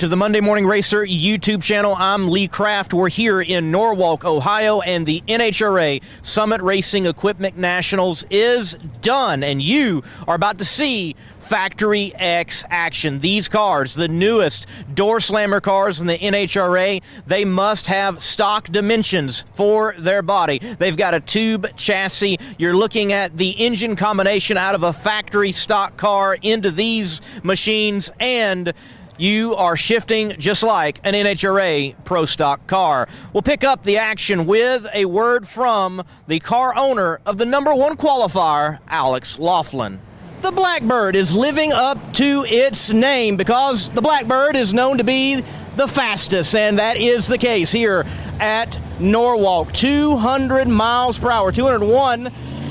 to the Monday Morning Racer YouTube channel. I'm Lee Kraft. We're here in Norwalk, Ohio, and the NHRA Summit Racing Equipment Nationals is done, and you are about to see Factory X action. These cars, the newest door slammer cars in the NHRA, they must have stock dimensions for their body. They've got a tube chassis. You're looking at the engine combination out of a factory stock car into these machines, and you are shifting just like an NHRA Pro Stock car. We'll pick up the action with a word from the car owner of the #1 qualifier, Alex Laughlin. The Blackbird is living up to its name because the Blackbird is known to be the fastest, and that is the case here at Norwalk. 200 miles per hour, 201,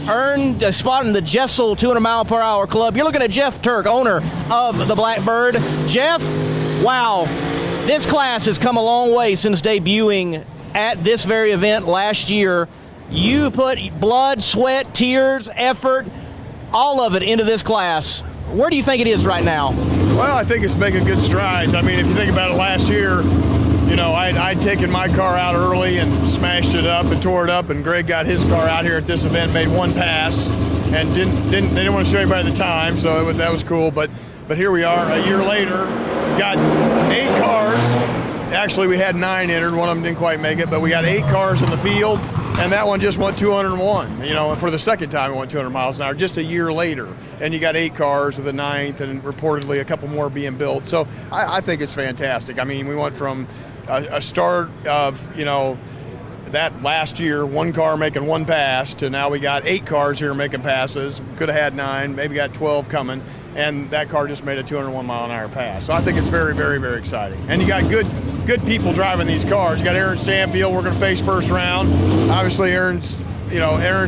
earned a spot in the Jessel 200 mile per hour club. You're looking at Jeff Turk, owner of the Blackbird. Jeff, wow, this class has come a long way since debuting at this very event last year. You put blood, sweat, tears, effort, all of it into this class. Where do you think it is right now? Well, I think it's making good strides. I mean, if you think about it, last year, you know, I'd taken my car out early and smashed it up and tore it up, and Greg got his car out here at this event, made one pass, and they didn't want to show anybody the time, so that was cool. But here we are, a year later, got 8 cars. Actually, we had 9 entered. One of them didn't quite make it, but we got 8 cars in the field, and that one just went 201. You know, for the second time it went 200 miles an hour, just a year later. And you got 8 cars with the 9th, and reportedly a couple more being built. So I think it's fantastic. I mean, we went from a start of, you know, that last year, 1 car making 1 pass, to now we got 8 cars here making passes. Could have had 9, maybe got 12 coming, and that car just made a 201 mile an hour pass. So I think it's very, very, very exciting. And you got good people driving these cars. You got Aaron Stanfield, we're going to face first round. Obviously, Aaron's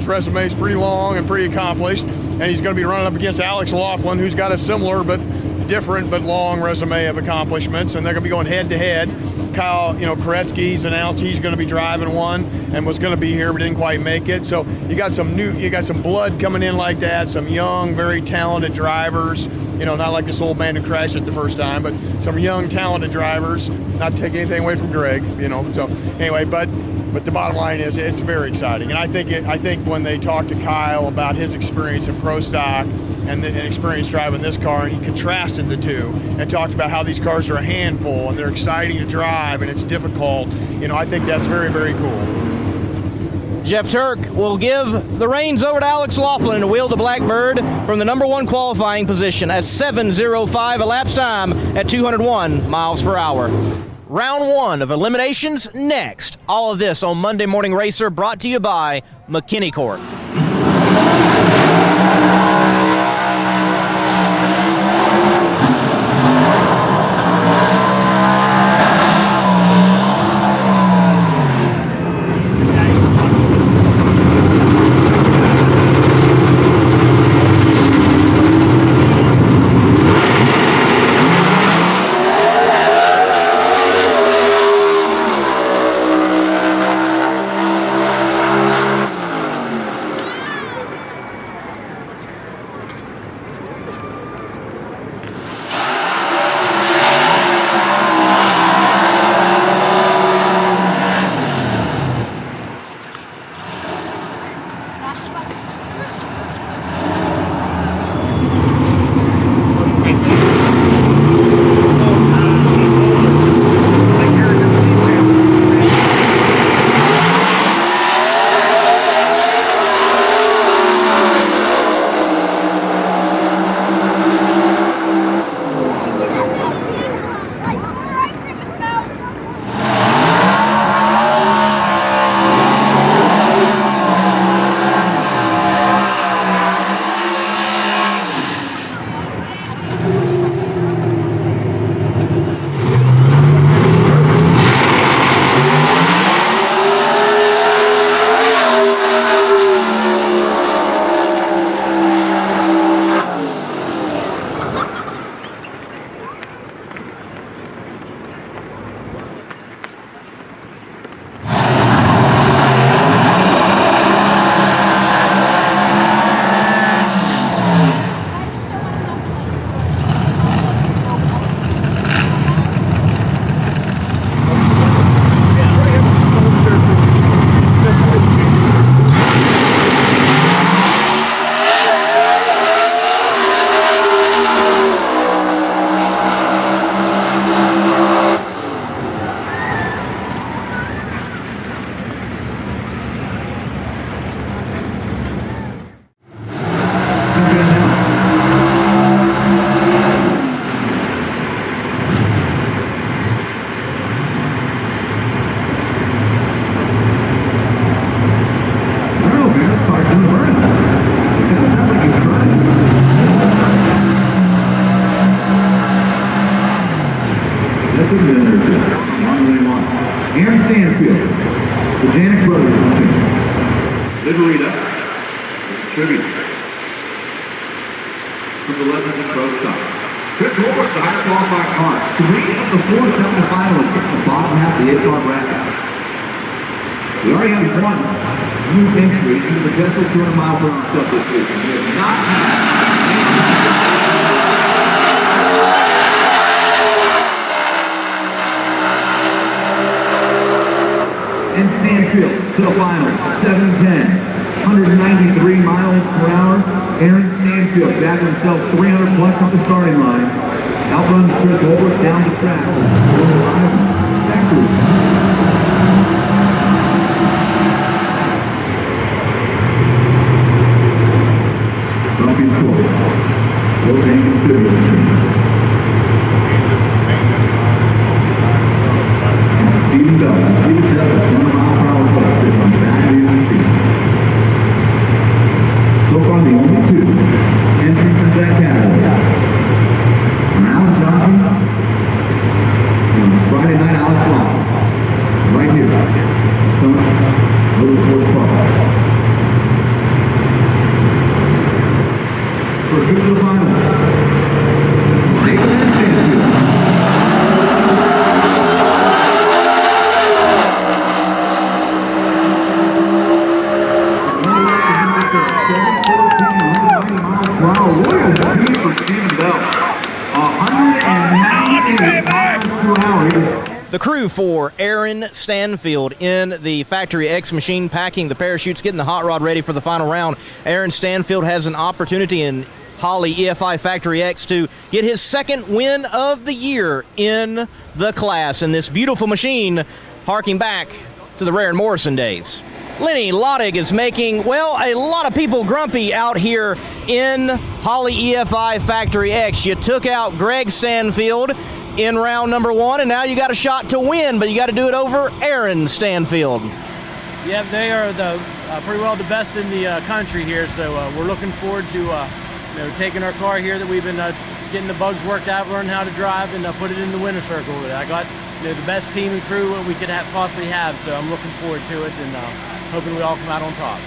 resume is pretty long and pretty accomplished, and he's going to be running up against Alex Laughlin, who's got a similar but different but long resume of accomplishments, and they're going to be going head to head. Kyle, Koretsky's announced he's going to be driving one and was going to be here but didn't quite make it. So you got some blood coming in like that, some young, very talented drivers. Not like this old man who crashed it the first time, but some young, talented drivers. Not to take anything away from Greg, So anyway, but the bottom line is it's very exciting, and I think when they talked to Kyle about his experience in Pro Stock and experience driving this car, and he contrasted the two and talked about how these cars are a handful and they're exciting to drive and it's difficult. I think that's very, very cool. Jeff Turk will give the reins over to Alex Laughlin to wheel the Blackbird from the #1 qualifying position at 7:05 elapsed time at 201 miles per hour. Round 1 of eliminations next. All of this on Monday Morning Racer, brought to you by McKinney Court. Margarita, tribute from the Legends of Pro Stock. Chris Roberts, the highest qualified car. 3 of the 4 semifinalists in the bottom half of the 8-car bracket. We already have one new entry into the Majestic 200-mile-per-hour stuff this week, and we have not and Stanfield to the final, 7:10, 193 miles per hour. Aaron Stanfield back himself 300 plus on the starting line. Outruns Chris Holbrook down the track. Bumpy forward. Low hanging consideration. Stephen Bell, see the test of 100-mile-per-hour cluster on the back of the machine. So far, the only 2 entrants in that category. Alan Johnson and Friday night Alex Long. Right here. Summit Motorsports Park. For a trip to the final. Nathan Stanfield. The crew for Aaron Stanfield in the Factory X machine, packing the parachutes, getting the hot rod ready for the final round. Aaron Stanfield has an opportunity in Holley EFI Factory X to get his 2nd win of the year in the class in this beautiful machine, harking back to the Rare and Morrison days. Lenny Lottig is making, well, a lot of people grumpy out here in Holley EFI Factory X. You took out Greg Stanfield in round number 1, and now you got a shot to win, but you got to do it over Aaron Stanfield. Yeah, they are pretty well the best in the country here, so we're looking forward to taking our car here that we've been getting the bugs worked out, learning how to drive, and put it in the winner's circle. I got the best team and crew we could possibly have, so I'm looking forward to it and hoping we all come out on top.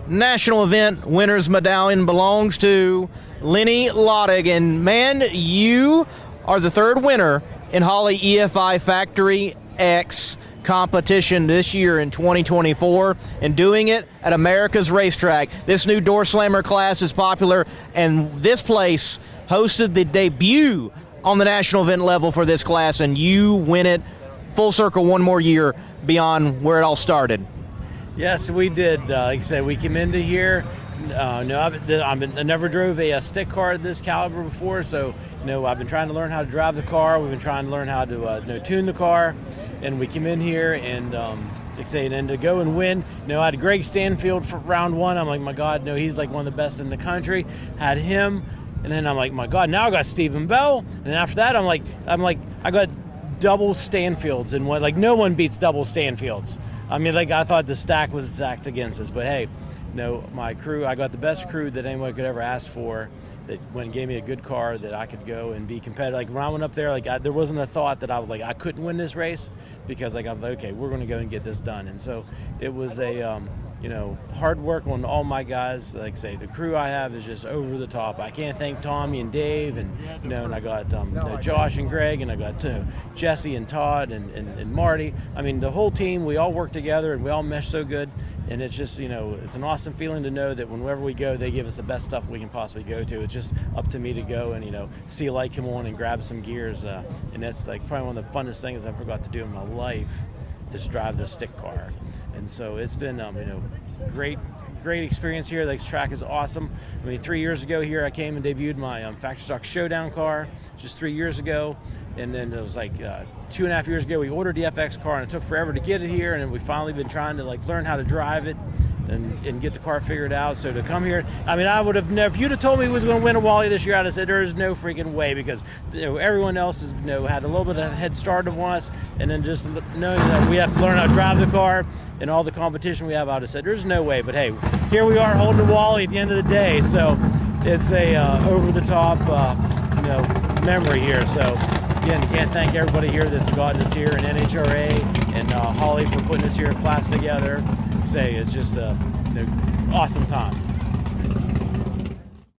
National event winner's medallion belongs to Lenny Lottig, and man, you are the 3rd winner in Holley EFI Factory X competition this year in 2024, and doing it at America's Racetrack. This new door slammer class is popular, and this place hosted the debut on the national event level for this class, and you win it full circle one more year beyond where it all started. Yes, we did. Like I said, we came into here. I never drove a stick car of this caliber before, so I've been trying to learn how to drive the car. We've been trying to learn how to tune the car, and we came in here and like I say, and then to go and win. I had Greg Stanfield for round 1. I'm like, my God, he's like one of the best in the country. Had him, and then I'm like, my God, now I got Stephen Bell, and after that, I'm like, I got double Stanfields, and no one beats double Stanfields. I mean, I thought the stack was stacked against us, but hey, my crew, I got the best crew that anyone could ever ask for, that went and gave me a good car that I could go and be competitive. Like when I went up there, like there wasn't a thought that I couldn't win this race, because like I was like, okay, we're going to go and get this done. And so it was a hard work on all my guys. Like I say, the crew I have is just over the top. I can't thank Tommy and Dave, and and I got Josh and Greg, and I got Jesse and Todd and Marty. I mean, the whole team, we all work together and we all mesh so good. And it's just, it's an awesome feeling to know that whenever we go, they give us the best stuff we can possibly go to. It's just up to me to go and, see a light come on and grab some gears. And that's like probably one of the funnest things I ever got to do in my life, is drive the stick car. And so it's been, great experience here. This track is awesome. I mean, 3 years ago here, I came and debuted my factory stock showdown car, just 3 years ago. And then it was like 2.5 years ago, we ordered the FX car, and it took forever to get it here. And then we finally been trying to learn how to drive it and get the car figured out. So to come here, I mean, I would have never, if you'd have told me we was going to win a Wally this year, I'd have said there's no freaking way, because everyone else has had a little bit of a head start on us. And then just knowing that we have to learn how to drive the car and all the competition we have, I'd have said there's no way. But hey, here we are holding the Wally at the end of the day. So it's a over the top memory here. So again, can't thank everybody here that's gotten us here, and NHRA and Holly for putting this here class together. Say it's just an awesome time.